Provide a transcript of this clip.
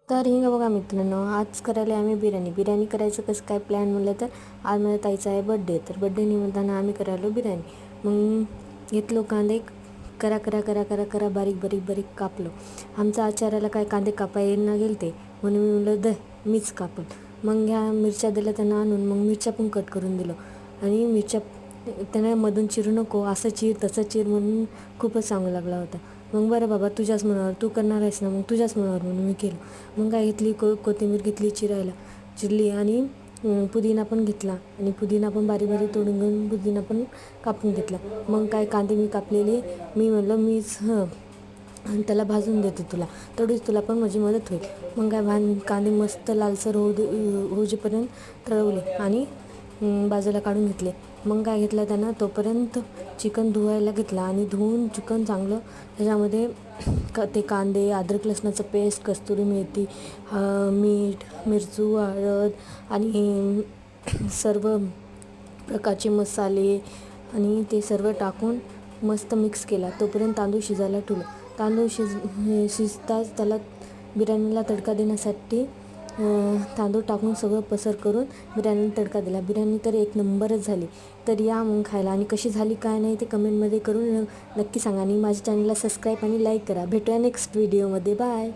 तर हे बघा मित्रांनो, आज करायला आम्ही बिर्याणी करायचं कसं काय प्लॅन म्हणलं तर आज माझ्या ताईचा आहे बड्डे. तर बड्डे निमित्तानं आम्ही करायलो बिर्याणी. मग घेतलो कांदे, करा करा करा करा करा बारीक बारीक बारीक कापलो. आमच्या आचार्याला काय कांदे कापायला गेलते म्हणून मी म्हणलं मीच कापल. मग ह्या मिरच्या दिल्या त्यांना आणून, मग मिरच्या पण कट करून दिलो. आणि मिरच्या त्यांना मधून चिरू नको, असं चिर तसं चिर म्हणून खूपच सांगू लागला होता. मग बरं बाबा तुझ्याच मनावर, तू करणार आहेस ना, मग तुझ्याच मनावर म्हणून मी केलं. मग काय घेतली कोथिंबीर घेतली चिरली आणि पुदिना पण घेतला आणि पुदिना पण बारीक बारीक तोडून घेऊन पुदिना पण कापून घेतला. मग काय कांदे मी कापलेले, मी म्हणलं मीच आणि त्याला भाजून देते तुला, तेवढीच तुला पण माझी मदत होईल. मग काय कांदे मस्त लालसर होजेपर्यंत तळवले आणि बाजूला काढून घेतले. मग काय घेतलं त्यानं, तोपर्यंत चिकन धुवायला घेतला आणि धुवून चिकन चांगलं त्याच्यामध्ये ते कांदे, अद्रक लसणाचं पेस्ट, कस्तुरी मेथी, मीठ, मिरचू, हळद आणि सर्व प्रकारचे मसाले आणि ते सर्व टाकून मस्त मिक्स केला. तोपर्यंत तांदूळ शिजायला ठेवलं. तांदूळ शिजताच त्याला बिर्याणीला तडका देण्यासाठी तांदूळ टाकून सगळं पसर करून बिर्याणीला तडका दिला. बिर्याणी तर एक नंबरच झाली. तर या मग खायला, आणि कशी झाली काय नाही ते कमेंटमध्ये करून नक्की सांगा आणि माझ्या चॅनलला सबस्क्राईब आणि लाईक करा. भेटूया नेक्स्ट व्हिडिओमध्ये. बाय.